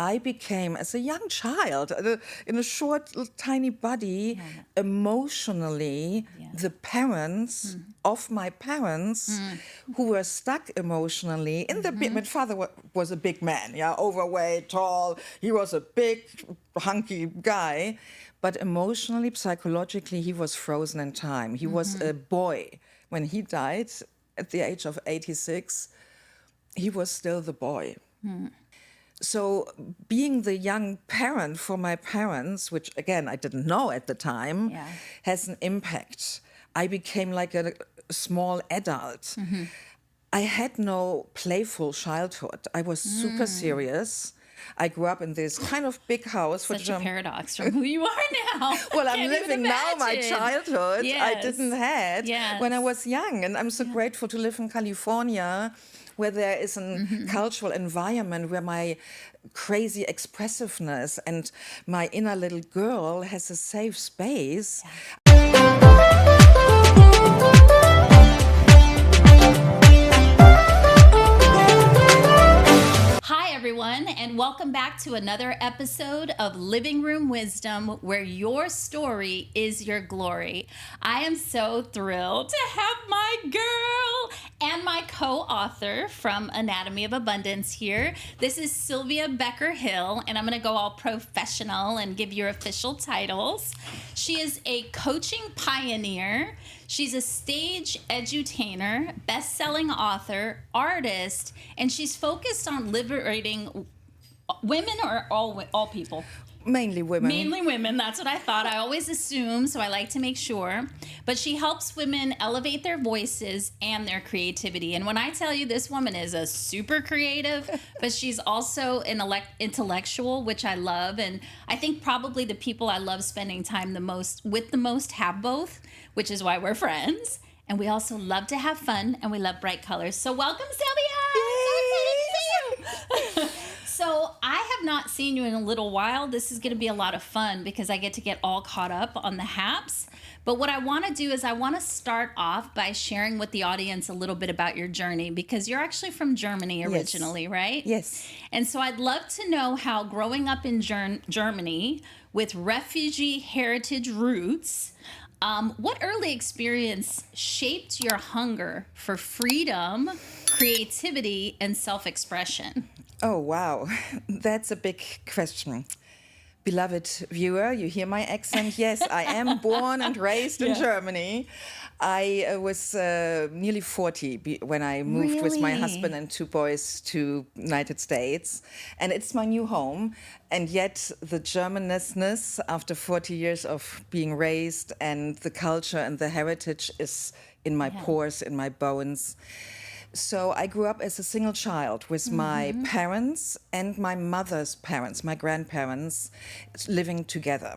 I became, as a young child, in a short, tiny body, emotionally the parents of my parents who were stuck emotionally. My father was a big man, overweight, tall. He was a big, hunky guy. But emotionally, psychologically, he was frozen in time. He was a boy. When he died at the age of 86, he was still the boy. So being the young parent for my parents, which again I didn't know at the time, has an impact. I became like a small adult. I had no playful childhood. I was super serious. I grew up in this kind of big house. Such a paradox from who you are now. Well, I'm living now my childhood I didn't have when I was young. And I'm so grateful to live in California, where there is a cultural environment where my crazy expressiveness and my inner little girl has a safe space. Hi, everyone, and welcome back to another episode of Living Room Wisdom, where your story is your glory. I am so thrilled to have my girl and my co-author from Anatomy of Abundance here. This is Sylvia Becker-Hill, and I'm going to go all professional and give you official titles. She is a coaching pioneer. She's a stage edutainer, best-selling author, artist, and she's focused on liberating women or all people? Mainly women. Mainly women, that's what I thought. I always assume, so I like to make sure. But she helps women elevate their voices and their creativity. And when I tell you this woman is a super creative, but she's also an intellectual, which I love. And I think probably the people I love spending time the most have both, which is why we're friends. And we also love to have fun, and we love bright colors. So welcome, Sylvia! Yay! So excited to see you! So I have not seen you in a little while. This is going to be a lot of fun because I get to get all caught up on the haps. But what I want to do is I want to start off by sharing with the audience a little bit about your journey, because you're actually from Germany originally, right? Yes. And so I'd love to know how growing up in Germany with refugee heritage roots, what early experience shaped your hunger for freedom, creativity, and self-expression? Oh, wow. That's a big question. Beloved viewer, you hear my accent? Yes, I am born and raised in Germany. I was nearly 40 when I moved with my husband and two boys to United States. And it's my new home. And yet the Germanness, after 40 years of being raised, and the culture and the heritage is in my pores, in my bones. So I grew up as a single child with my parents and my mother's parents, my grandparents, living together.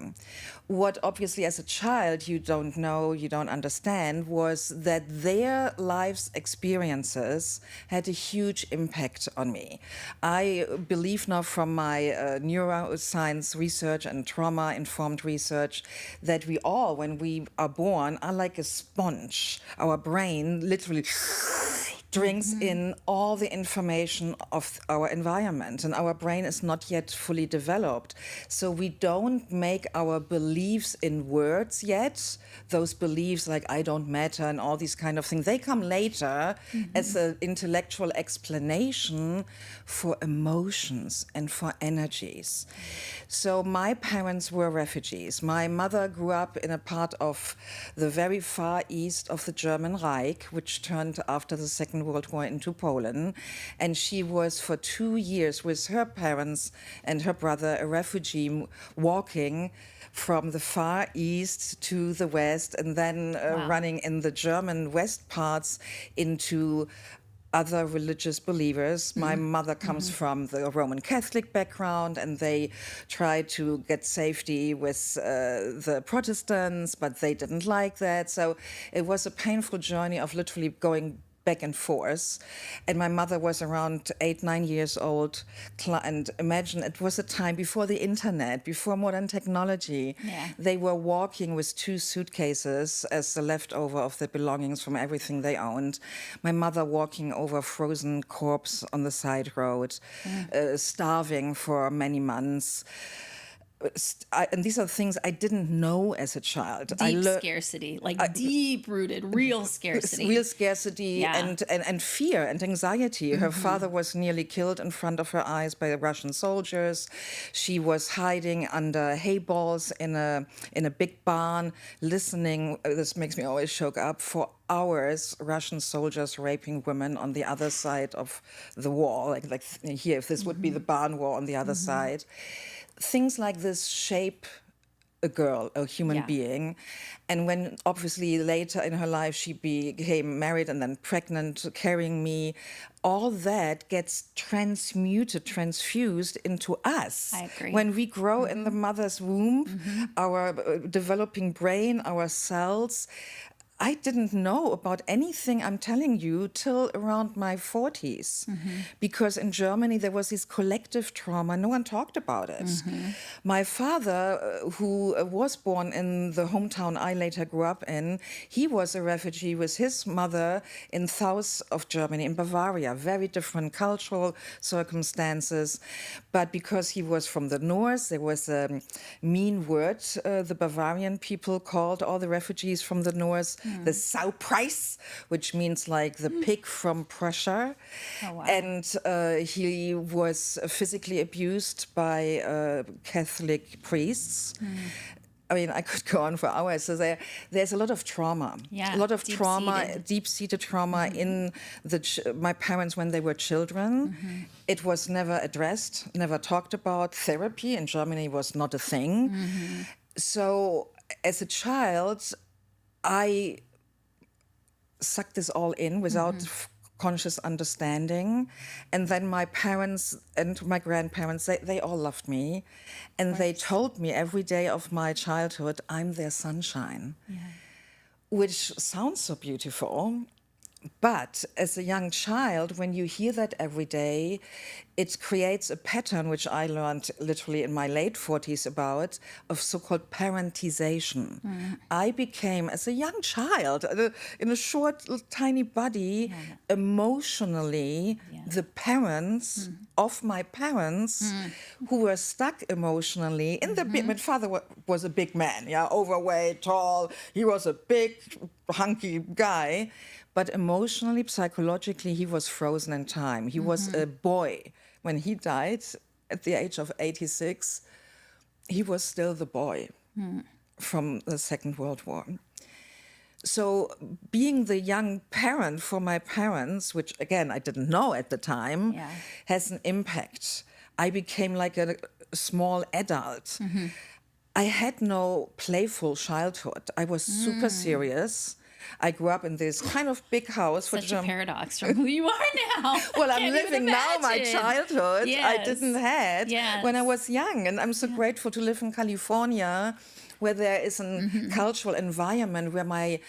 What obviously as a child you don't know, you don't understand, was that their life's experiences had a huge impact on me. I believe now from my neuroscience research and trauma-informed research that we all, when we are born, are like a sponge. Our brain literally drinks in all the information of our environment, and our brain is not yet fully developed. So we don't make our beliefs in words yet. Those beliefs like I don't matter and all these kind of things, they come later as an intellectual explanation for emotions and for energies. So my parents were refugees. My mother grew up in a part of the very far east of the German Reich, which turned after the Second World War into Poland. And she was for 2 years with her parents and her brother a refugee walking from the far east to the west and then running in the German west parts into other religious believers. My mother comes from the Roman Catholic background, and they tried to get safety with the Protestants, but they didn't like that. So it was a painful journey of literally going back and forth. And my mother was around 8-9 years old. And imagine, it was a time before the internet, before modern technology. Yeah. They were walking with 2 suitcases as the leftover of their belongings from everything they owned. My mother walking over frozen corpse on the side road, starving for many months. And these are things I didn't know as a child. Scarcity, like deep-rooted, real scarcity. Real scarcity and fear and anxiety. Her father was nearly killed in front of her eyes by the Russian soldiers. She was hiding under hay balls in a big barn, listening, this makes me always choke up, for hours, Russian soldiers raping women on the other side of the wall. Like here, if this would be the barn wall on the other side. Things like this shape a girl, a human being. And when obviously later in her life she became married and then pregnant, carrying me, all that gets transfused into us. I agree. When we grow in the mother's womb, our developing brain, our cells, I didn't know about anything I'm telling you till around my 40s, because in Germany there was this collective trauma. No one talked about it. My father, who was born in the hometown I later grew up in, he was a refugee with his mother in south of Germany, in Bavaria. Very different cultural circumstances. But because he was from the north, there was a mean word the Bavarian people called all the refugees from the north, the Saupreis, which means like the pig from Prussia. Oh, wow. And he was physically abused by Catholic priests. I mean, I could go on for hours. So there's a lot of trauma, a lot of trauma, deep-seated trauma in my parents when they were children. It was never addressed, never talked about. Therapy in Germany was not a thing. So as a child, I sucked this all in without conscious understanding. And then my parents and my grandparents, they all loved me. And they told me every day of my childhood, I'm their sunshine, which sounds so beautiful. But as a young child, when you hear that every day, it creates a pattern, which I learned literally in my late 40s about, of so-called parentization. I became, as a young child, in a short, tiny body, emotionally the parents of my parents who were stuck emotionally in the my father was a big man, overweight, tall. He was a big, hunky guy. But emotionally, psychologically, he was frozen in time. He was a boy. When he died at the age of 86, he was still the boy from the Second World War. So being the young parent for my parents, which, again, I didn't know at the time, has an impact. I became like a small adult. I had no playful childhood. I was super serious. I grew up in this kind of big house. Such a paradox from who you are now. Well, I'm living now my childhood I didn't have when I was young. And I'm so grateful to live in California, where there is a cultural environment where my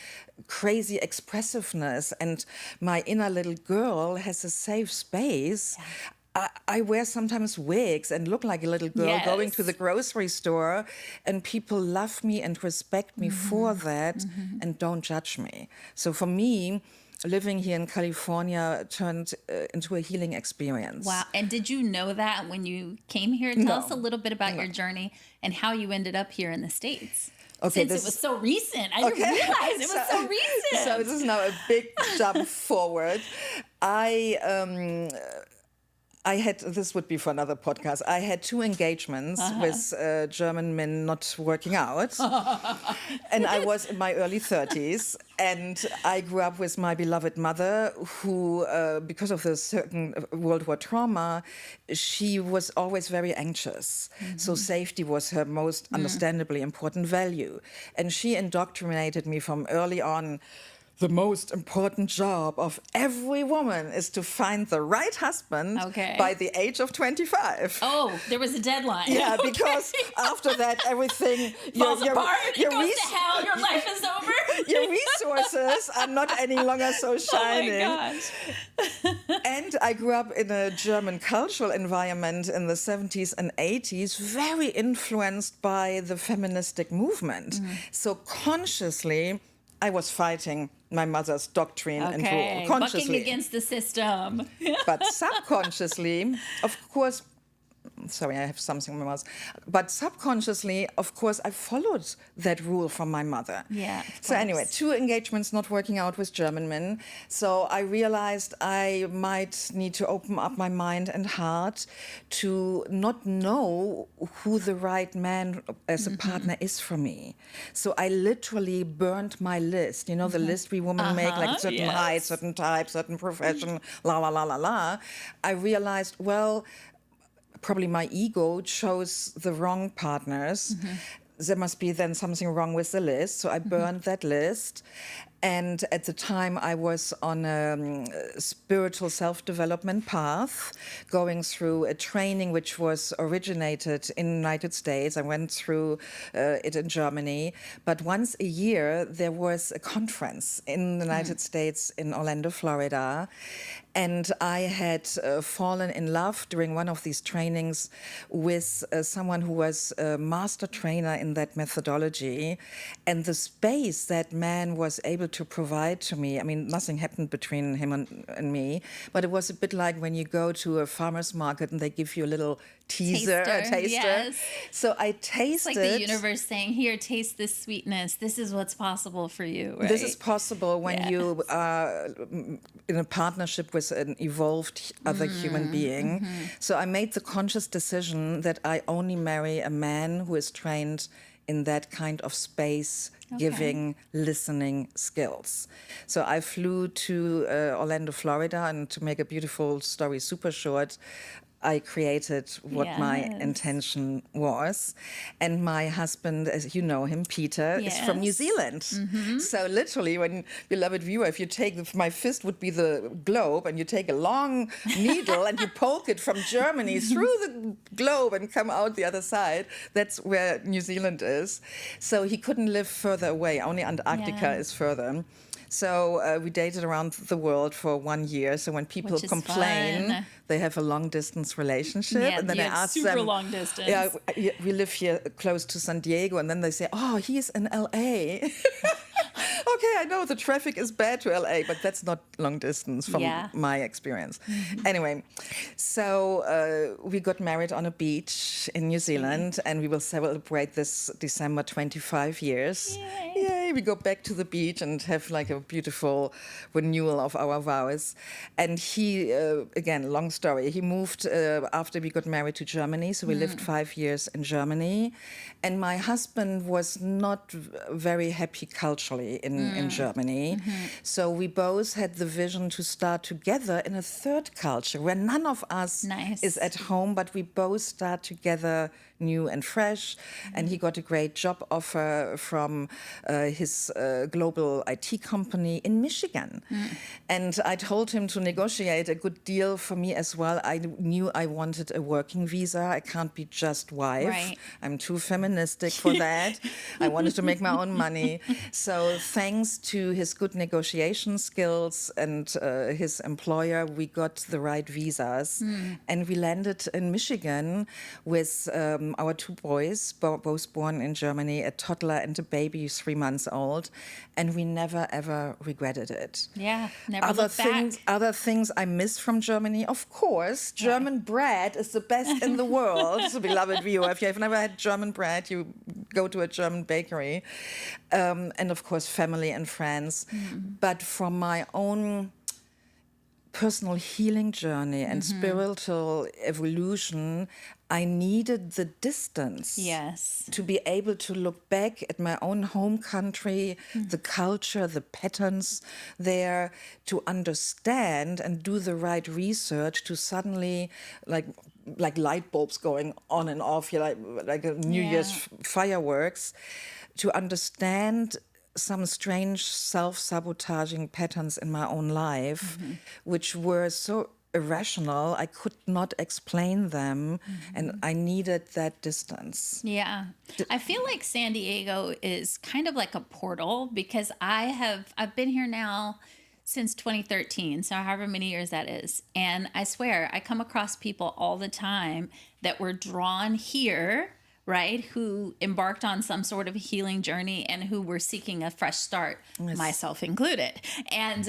crazy expressiveness and my inner little girl has a safe space. I wear sometimes wigs and look like a little girl going to the grocery store, and people love me and respect me for that and don't judge me. So for me, living here in California turned into a healing experience. Wow. And did you know that when you came here? Tell us a little bit about your journey and how you ended up here in the States. Okay, Since it was so recent. I didn't realize it was so recent. So this is now a big jump forward. I had, this would be for another podcast, I had 2 engagements with German men not working out. And I was in my early 30s. And I grew up with my beloved mother, who, because of the certain World War trauma, she was always very anxious. So safety was her most understandably important value. And she indoctrinated me from early on. The most important job of every woman is to find the right husband by the age of 25. Oh, there was a deadline. Yeah, because after that, everything falls apart. It goes to hell. Your life is over. your resources are not any longer so shining. Oh my gosh. And I grew up in a German cultural environment in the 70s and 80s, very influenced by the feministic movement. So consciously, I was fighting my mother's doctrine and rule. Consciously. Bucking against the system. But subconsciously, of course, sorry, I have something in my mouth. But subconsciously, of course, I followed that rule from my mother. Yeah. So anyway, 2 engagements not working out with German men. So I realized I might need to open up my mind and heart to not know who the right man as a partner is for me. So I literally burned my list. You know, the list we women make, like certain height, certain type, certain profession, la, la, la, la, la. I realized, well, probably my ego chose the wrong partners. There must be then something wrong with the list. So I burned that list. And at the time, I was on a spiritual self-development path, going through a training which was originated in the United States. I went through it in Germany. But once a year, there was a conference in the United States in Orlando, Florida. And I had fallen in love during one of these trainings with someone who was a master trainer in that methodology. And the space that man was able to provide to me, I mean, nothing happened between him and me, but it was a bit like when you go to a farmer's market and they give you a little taster. Yes. So I tasted. It's like the universe saying, here, taste this sweetness. This is what's possible for you, right? This is possible when you are in a partnership with an evolved other human being. So I made the conscious decision that I only marry a man who is trained in that kind of space, giving, listening skills. So I flew to Orlando, Florida, and to make a beautiful story super short, I created what my intention was. And my husband, as you know him, Peter, is from New Zealand. So literally, when, beloved viewer, if you take, my fist would be the globe, and you take a long needle and you poke it from Germany through the globe and come out the other side, that's where New Zealand is. So he couldn't live further away. Only Antarctica is further. So we dated around the world for 1 year. So when people complain, they have a long-distance relationship. Yeah, and then I ask super them, long distance. Yeah, we live here close to San Diego. And then they say, oh, he's in L.A. Okay, I know the traffic is bad to LA, but that's not long distance from my experience. Anyway, so we got married on a beach in New Zealand, and we will celebrate this December 25 years. Yay, we go back to the beach and have like a beautiful renewal of our vows. And he, again, long story, he moved after we got married to Germany, so we lived 5 years in Germany. And my husband was not very happy culturally in Germany. So we both had the vision to start together in a third culture where none of us is at home, but we both start together new and fresh. And he got a great job offer from his global IT company in Michigan. And I told him to negotiate a good deal for me as well. I knew I wanted a working visa. I can't be just wife. Right. I'm too feministic for that. I wanted to make my own money. So thanks to his good negotiation skills and his employer, we got the right visas. And we landed in Michigan with our 2 boys, both born in Germany, a toddler and a baby 3 months old. And we never, ever regretted it. Yeah, never looked back. Other things I miss from Germany, of course, German bread is the best in the world. So beloved viewer, if you have never had German bread, you go to a German bakery. And of course, family and friends. But from my own personal healing journey and spiritual evolution, I needed the distance to be able to look back at my own home country, the culture, the patterns there, to understand and do the right research to suddenly, like light bulbs going on and off, like a New Year's fireworks, to understand some strange self-sabotaging patterns in my own life, which were so irrational. I could not explain them, and I needed that distance. Yeah. I feel like San Diego is kind of like a portal because I've been here now since 2013, so however many years that is. And I swear, I come across people all the time that were drawn here, right, who embarked on some sort of healing journey and who were seeking a fresh start, myself included. And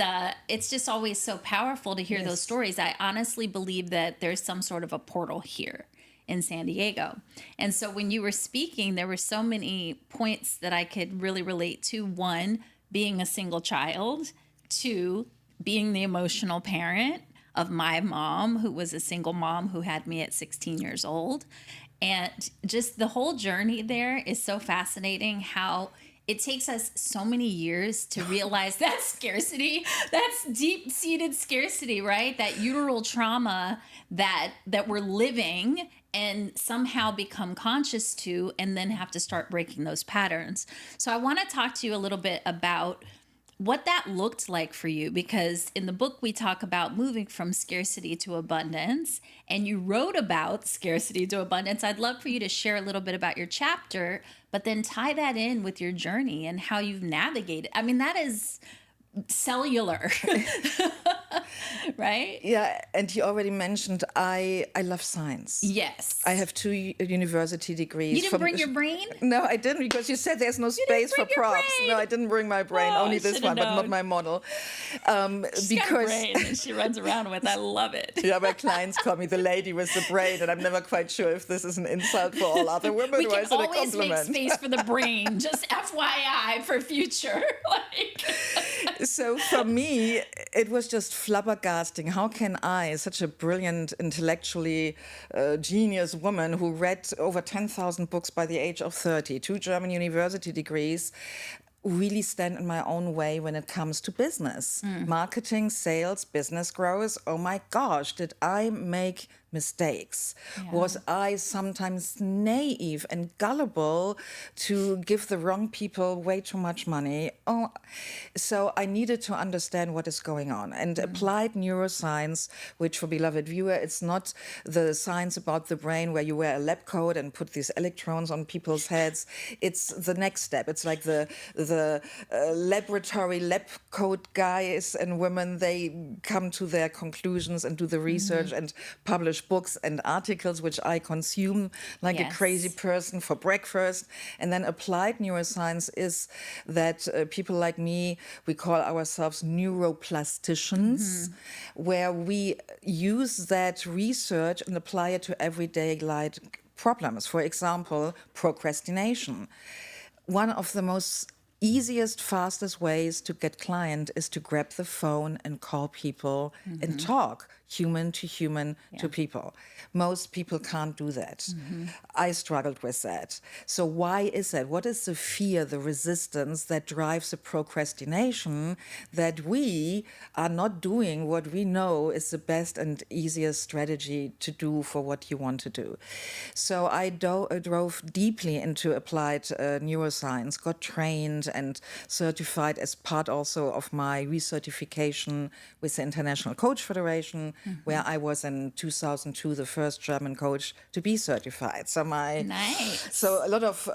it's just always so powerful to hear those stories. I honestly believe that there's some sort of a portal here in San Diego. And so when you were speaking, there were so many points that I could really relate to. One, being a single child. Two, being the emotional parent of my mom, who was a single mom who had me at 16 years old. And just the whole journey there is so fascinating how it takes us so many years to realize that scarcity, that's deep-seated scarcity, right? That uteral trauma that we're living and somehow become conscious to, and then have to start breaking those patterns. So I want to talk to you a little bit about what that looked like for you, because in the book we talk about moving from scarcity to abundance, and you wrote about scarcity to abundance. I'd love for you to share a little bit about your chapter, but then tie that in with your journey and how you've navigated. I mean, that is cellular, right? Yeah, and you already mentioned I love science. Yes. I have 2 university degrees. You didn't bring your brain? No, I didn't, because you said there's no space for props. Brain. No, I didn't bring my brain, only this one, but not my model. She's got a brain that she runs around with. I love it. Yeah, my clients call me the lady with the brain, and I'm never quite sure if this is an insult for all other women we or can is it a always compliment. make space for the brain, just FYI for future. So for me, it was just flabbergasting. How can I, such a brilliant, intellectually genius woman who read over 10,000 books by the age of 30, 2 German university degrees, really stand in my own way when it comes to business? Marketing, sales, business growth. Oh my gosh, did I make mistakes? Yeah. Was I sometimes naive and gullible to give the wrong people way too much money? Oh, so I needed to understand what is going on. And applied neuroscience, which for beloved viewer, it's not the science about the brain where you wear a lab coat and put these electrons on people's heads. It's the next step. It's like the laboratory lab coat guys and women, they come to their conclusions and do the research and publish books and articles, which I consume like a crazy person for breakfast. And then applied neuroscience is that people like me, we call ourselves neuroplasticians, where we use that research and apply it to everyday life problems. For example, procrastination. One of the most easiest, fastest ways to get client is to grab the phone and call people and talk human to human to people. Most people can't do that. I struggled with that. So why is that? What is the fear, the resistance that drives the procrastination that we are not doing what we know is the best and easiest strategy to do for what you want to do? So I drove deeply into applied neuroscience, got trained and certified as part also of my recertification with the International Coach Federation, where I was in 2002 the first German coach to be certified. So so a lot of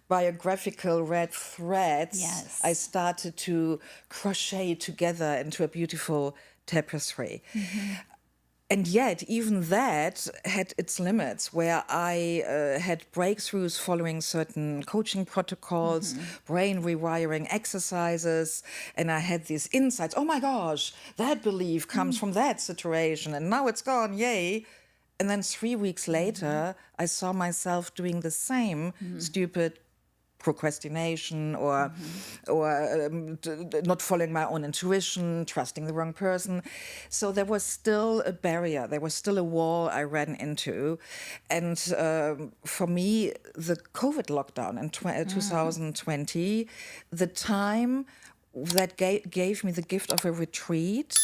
biographical red threads I started to crochet together into a beautiful tapestry. And yet, even that had its limits, where I had breakthroughs following certain coaching protocols, brain rewiring exercises, and I had these insights. Oh my gosh, that belief comes from that situation, and now it's gone, yay. And then 3 weeks later, I saw myself doing the same stupid procrastination or not following my own intuition, trusting the wrong person. So there was still a barrier. There was still a wall I ran into. And for me, the COVID lockdown in 2020, the time that gave me the gift of a retreat,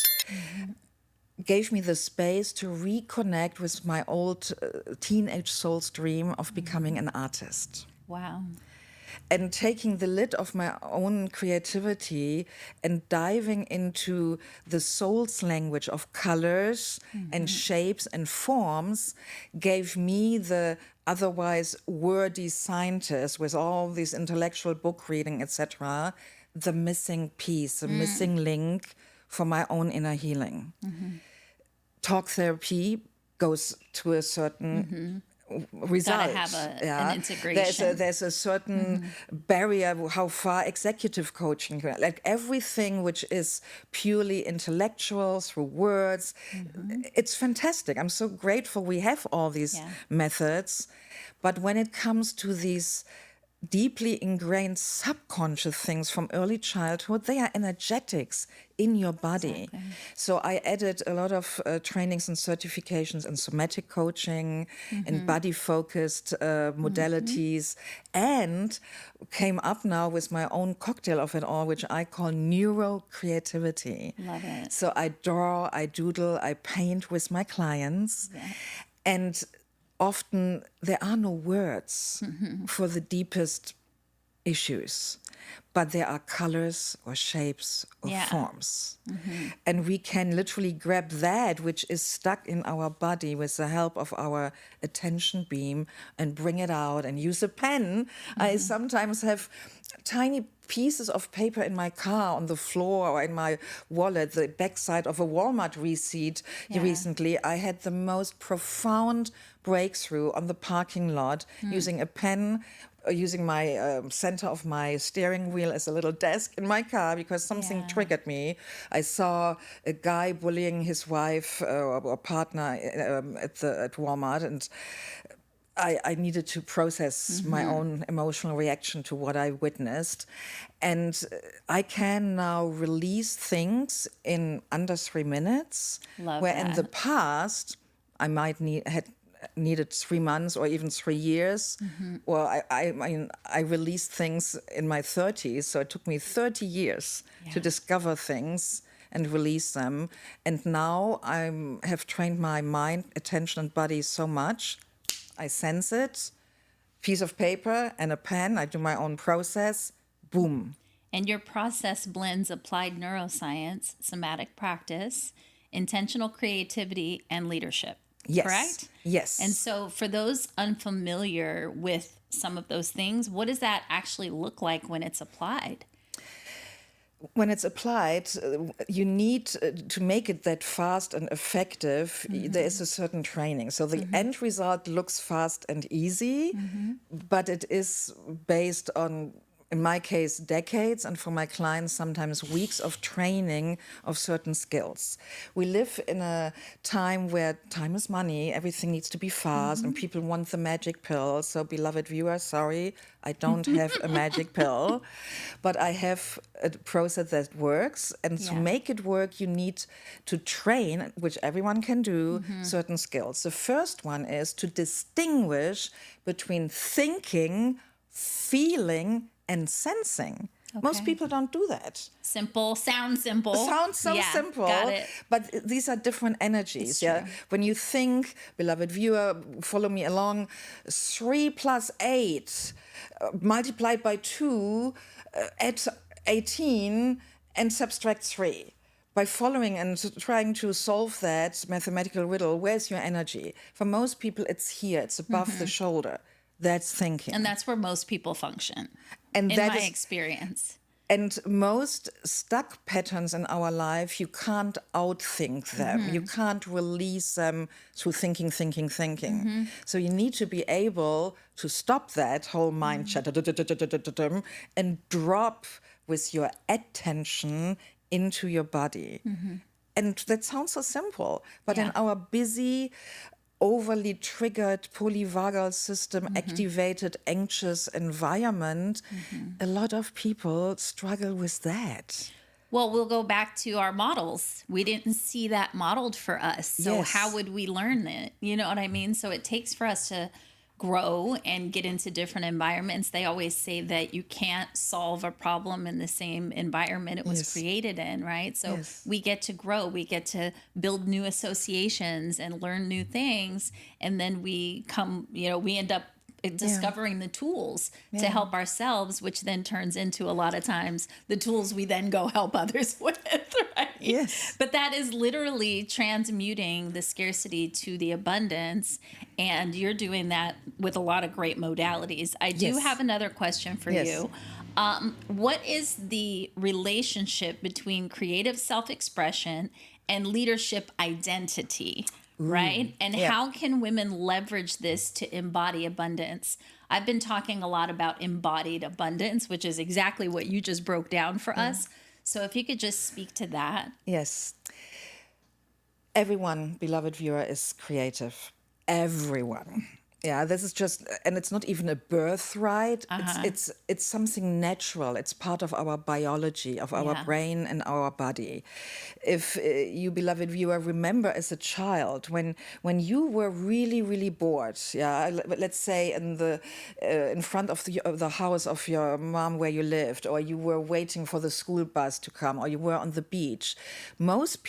gave me the space to reconnect with my old teenage soul's dream of becoming an artist. Wow. and taking the lid of my own creativity and diving into the soul's language of colors and shapes and forms gave me, the otherwise wordy scientist with all this intellectual book reading, etc., the missing piece, the missing link for my own inner healing. Talk therapy goes to a certain result. Gotta have an integration. There's a certain barrier how far executive coaching can, like everything which is purely intellectual through words. It's fantastic. I'm so grateful we have all these methods. But when it comes to these deeply ingrained subconscious things from early childhood, they are energetics in your body. Exactly. So I added a lot of trainings and certifications in somatic coaching, in body-focused modalities, and came up now with my own cocktail of it all, which I call neurocreativity. Love it. So I draw, I doodle, I paint with my clients, and often there are no words for the deepest issues, but there are colors or shapes or forms. And we can literally grab that which is stuck in our body with the help of our attention beam and bring it out and use a pen. I sometimes have tiny pieces of paper in my car on the floor or in my wallet, the backside of a Walmart receipt. Recently, I had the most profound breakthrough on the parking lot using a pen, using my center of my steering wheel as a little desk in my car because something triggered me. I saw a guy bullying his wife or partner at Walmart, and I needed to process my own emotional reaction to what I witnessed. And I can now release things in under 3 minutes. Love where that. In the past, I might had needed 3 months or even 3 years. Or I mean, I released things in my 30s, so it took me 30 years to discover things and release them. And now I have trained my mind, attention, and body so much. I sense it, piece of paper and a pen. I do my own process. Boom. And your process blends applied neuroscience, somatic practice, intentional creativity, and leadership. Yes. Correct? Yes. And so for those unfamiliar with some of those things, what does that actually look like when it's applied? When it's applied, you need to make it that fast and effective. There is a certain training. So the end result looks fast and easy, but it is based on, in my case, decades, and for my clients, sometimes weeks of training of certain skills. We live in a time where time is money, everything needs to be fast, and people want the magic pill. So, beloved viewer, sorry, I don't have a magic pill, but I have a process that works. And to make it work, you need to train, which everyone can do, certain skills. The first one is to distinguish between thinking, feeling, and sensing. Okay. Most people don't do that. Simple, sounds simple. Sounds so simple. Got it. But these are different energies. When you think, beloved viewer, follow me along, 3 plus 8 multiplied by 2 at 18 and subtract 3. By following and trying to solve that mathematical riddle, where's your energy? For most people, it's here. It's above the shoulder. That's thinking. And that's where most people function, and in my experience. And most stuck patterns in our life, you can't outthink them. You can't release them through thinking. So you need to be able to stop that whole mind chatter and drop with your attention into your body. And that sounds so simple, but in our busy, overly triggered polyvagal system activated anxious environment, a lot of people struggle with that. Well, we'll go back to our models. We didn't see that modeled for us. So how would we learn it? You know what I mean? So it takes for us to grow and get into different environments. They always say that you can't solve a problem in the same environment it was created in, right? So we get to grow, we get to build new associations and learn new things. And then we come, we end up discovering the tools to help ourselves, which then turns into a lot of times the tools we then go help others with, right? Yes. But that is literally transmuting the scarcity to the abundance. And you're doing that with a lot of great modalities. I do have another question for you. What is the relationship between creative self-expression and leadership identity? Right? And how can women leverage this to embody abundance? I've been talking a lot about embodied abundance, which is exactly what you just broke down for us. So if you could just speak to that. Yes. Everyone, beloved viewer, is creative. Everyone. Yeah, this is just, and it's not even a birthright. It's something natural. It's part of our biology, of our brain and our body. If you, beloved viewer, remember as a child when you were really, really bored. Let's say in front of the house of your mom where you lived, or you were waiting for the school bus to come, or you were on the beach. Most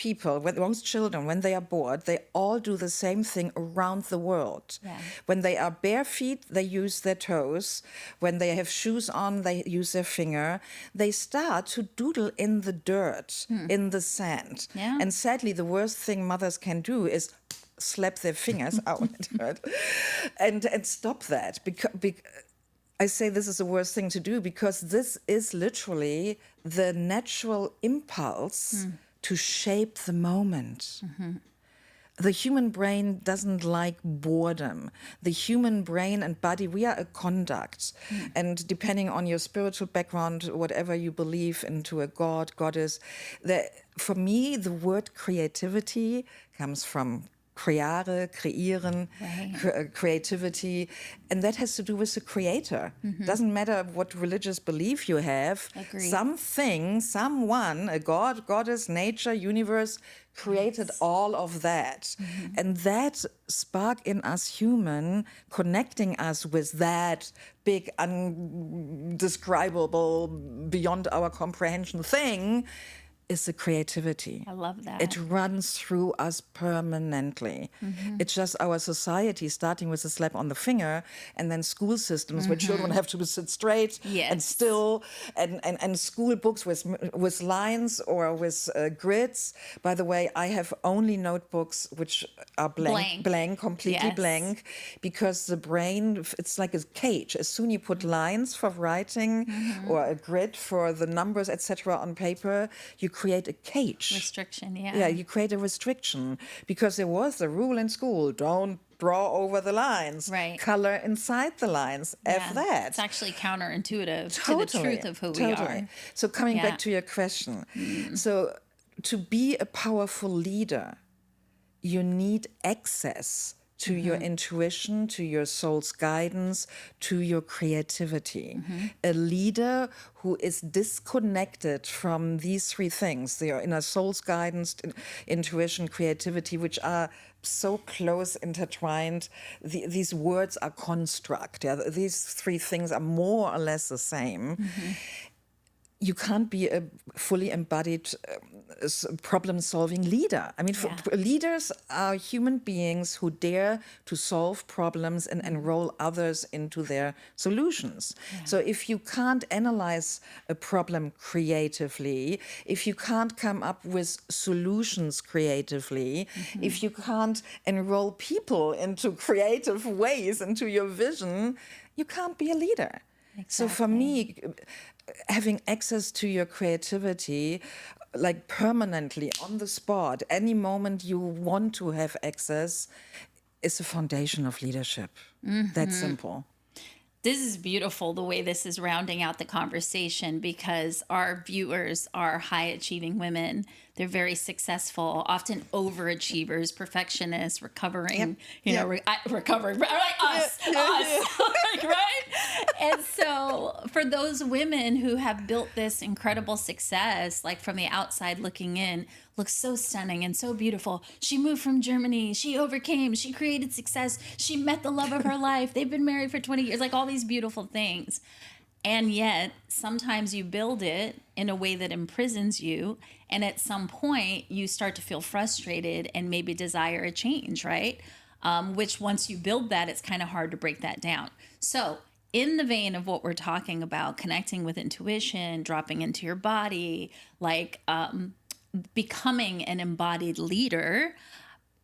children, when they are bored, they all do the same thing around the world. When they are bare feet, they use their toes. When they have shoes on, they use their finger. They start to doodle in the dirt, in the sand. And sadly, the worst thing mothers can do is slap their fingers out and stop that. I say this is the worst thing to do because this is literally the natural impulse to shape the moment. The human brain doesn't like boredom. The human brain and body, we are a conduct. And depending on your spiritual background, whatever you believe into a god, goddess, for me, the word creativity comes from creare, kreieren, creativity. And that has to do with the creator. Doesn't matter what religious belief you have. Something, someone, a god, goddess, nature, universe, created all of that. And that spark in us human, connecting us with that big, undescribable, beyond our comprehension thing, is the creativity. I love that. It runs through us permanently. It's just our society, starting with a slap on the finger, and then school systems where children have to sit straight and still, and school books with lines or with grids. By the way, I have only notebooks which are blank, completely blank, because the brain, it's like a cage. As soon as you put lines for writing or a grid for the numbers, etc. on paper, you create a cage. Restriction, Yeah, you create a restriction because there was the rule in school, don't draw over the lines, color inside the lines, F that. It's actually counterintuitive to the truth of who we are. So coming back to your question, so to be a powerful leader, you need access to your intuition, to your soul's guidance, to your creativity. A leader who is disconnected from these three things, their inner soul's guidance, intuition, creativity, which are so close intertwined. These words are construct. These three things are more or less the same. You can't be a fully embodied problem-solving leader. I mean, leaders are human beings who dare to solve problems and enroll others into their solutions. So if you can't analyze a problem creatively, if you can't come up with solutions creatively, if you can't enroll people into creative ways, into your vision, you can't be a leader. So for me, having access to your creativity, like permanently on the spot, any moment you want to have access, is the foundation of leadership. That's simple. This is beautiful, the way this is rounding out the conversation, because our viewers are high-achieving women. They're very successful, often overachievers, perfectionists, recovering, recovering, right? Us, right? And so for those women who have built this incredible success, like from the outside looking in, looks so stunning and so beautiful. She moved from Germany. She overcame. She created success. She met the love of her life. They've been married for 20 years, like all these beautiful things. And yet, sometimes you build it in a way that imprisons you. And at some point, you start to feel frustrated and maybe desire a change, right? which once you build that, it's kind of hard to break that down. So in the vein of what we're talking about, connecting with intuition, dropping into your body, like becoming an embodied leader,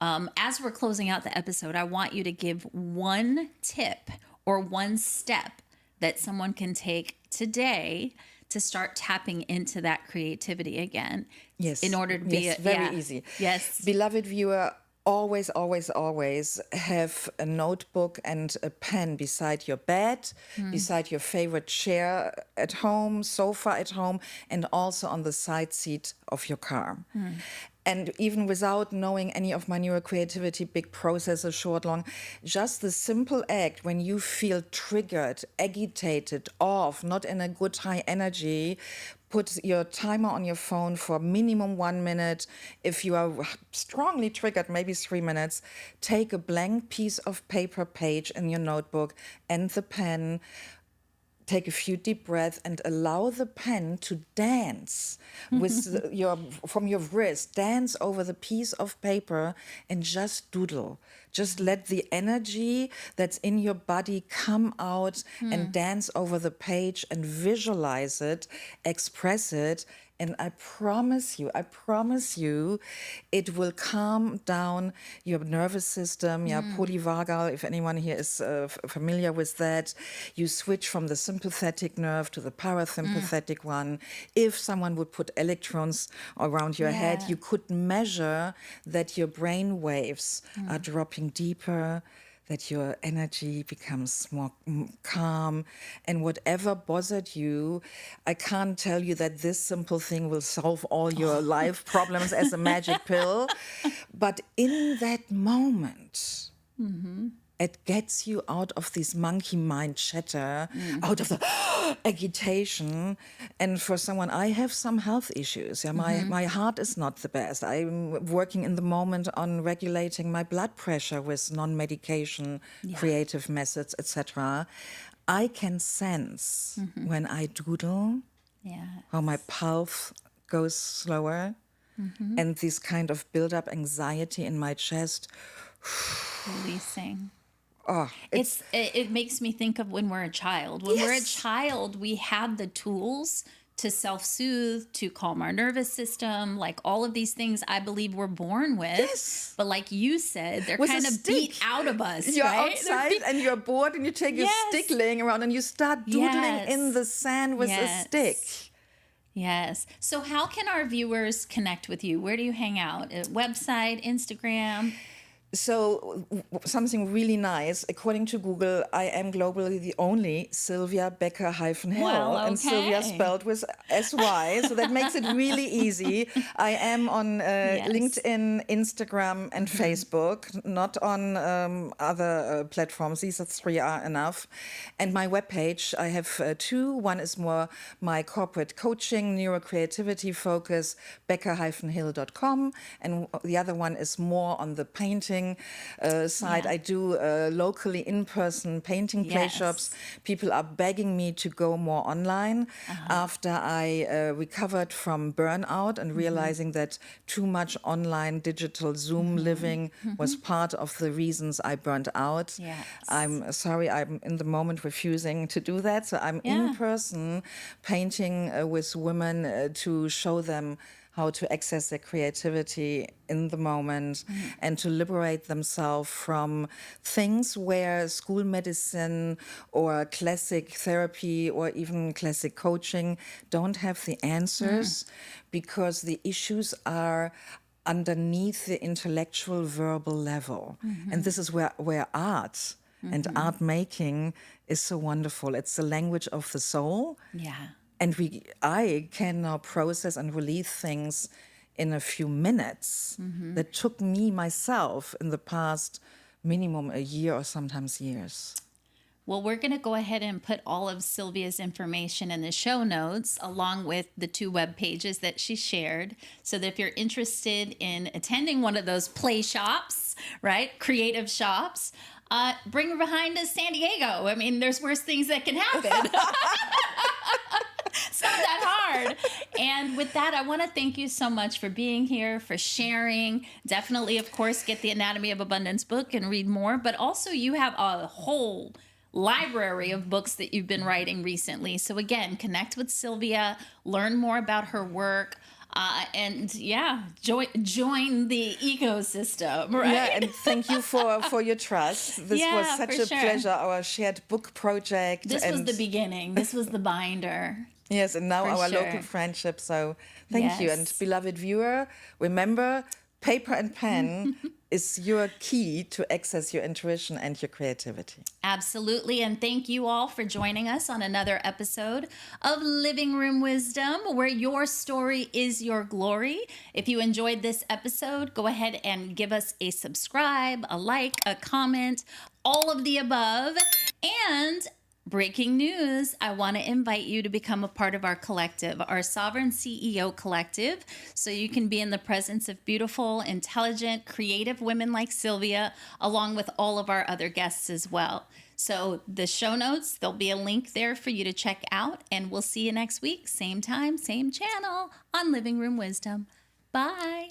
as we're closing out the episode, I want you to give one tip or one step that someone can take today to start tapping into that creativity again. Yes. In order to be very easy. Yes. Beloved viewer, always, always, always have a notebook and a pen beside your bed, beside your favorite chair at home, sofa at home, and also on the side seat of your car. And even without knowing any of my neurocreativity big processes, short, long, just the simple act when you feel triggered, agitated, off, not in a good high energy, put your timer on your phone for minimum 1 minute. If you are strongly triggered, maybe 3 minutes. Take a blank piece of paper page in your notebook and the pen. Take a few deep breaths and allow the pen to dance with from your wrist, dance over the piece of paper and just doodle. Just let the energy that's in your body come out and dance over the page and visualize it, express it. And I promise you, it will calm down your nervous system, polyvagal, if anyone here is familiar with that. You switch from the sympathetic nerve to the parasympathetic one. If someone would put electrons around your head, you could measure that your brain waves are dropping deeper, that your energy becomes more calm, and whatever bothered you, I can't tell you that this simple thing will solve all your life problems as a magic pill, but in that moment, it gets you out of this monkey mind chatter, out of the agitation. And for someone, I have some health issues. My heart is not the best. I'm working in the moment on regulating my blood pressure with non-medication, creative methods, etc. I can sense when I doodle how my pulse goes slower and this kind of build-up anxiety in my chest. Releasing. Oh, it makes me think of when we're a child. When we're a child, we have the tools to self-soothe, to calm our nervous system, like all of these things I believe we're born with. Yes. But like you said, they're with kind of beat out of us. You're right? outside and you're bored and you take your stick laying around and you start doodling in the sand with a stick. Yes. So how can our viewers connect with you? Where do you hang out? Website, Instagram? So something really nice. According to Google, I am globally the only Sylvia Becker-Hill. Well, okay. And Sylvia spelled with S-Y. So that makes it really easy. I am on LinkedIn, Instagram, and Facebook, not on other platforms. These 3 are enough. And my webpage, I have 2. One is more my corporate coaching, neurocreativity focus, becker-hill.com. And the other one is more on the painting side. I do locally in-person painting play shops. People are begging me to go more online after I recovered from burnout and realizing that too much online digital Zoom living was part of the reasons I burned out. Yes. I'm sorry, I'm in the moment refusing to do that. So I'm in person painting with women to show them how to access their creativity in the moment and to liberate themselves from things where school medicine or classic therapy or even classic coaching don't have the answers because the issues are underneath the intellectual verbal level. And this is where art and art making is so wonderful. It's the language of the soul. Yeah. And I can now process and release things in a few minutes that took me myself in the past minimum a year or sometimes years. Well, we're going to go ahead and put all of Sylvia's information in the show notes along with the 2 web pages that she shared. So that if you're interested in attending one of those play shops, right, creative shops, bring her behind to San Diego. I mean, there's worse things that can happen. It's not that hard. And with that, I want to thank you so much for being here, for sharing. Definitely, of course, get the Anatomy of Abundance book and read more. But also, you have a whole library of books that you've been writing recently. So again, connect with Sylvia, learn more about her work. And join the ecosystem, right? Yeah, and thank you for your trust. This was such a pleasure, our shared book project. This was the beginning. This was the binder. Yes, and now our local friendship. So thank you. And beloved viewer, remember, paper and pen is your key to access your intuition and your creativity. Absolutely. And thank you all for joining us on another episode of Living Room Wisdom, where your story is your glory. If you enjoyed this episode, go ahead and give us a subscribe, a like, a comment, all of the above. And breaking news, I want to invite you to become a part of our collective, our Sovereign CEO Collective, so you can be in the presence of beautiful, intelligent, creative women like Sylvia, along with all of our other guests as well. So the show notes, there'll be a link there for you to check out, and we'll see you next week, same time, same channel on Living Room Wisdom. Bye.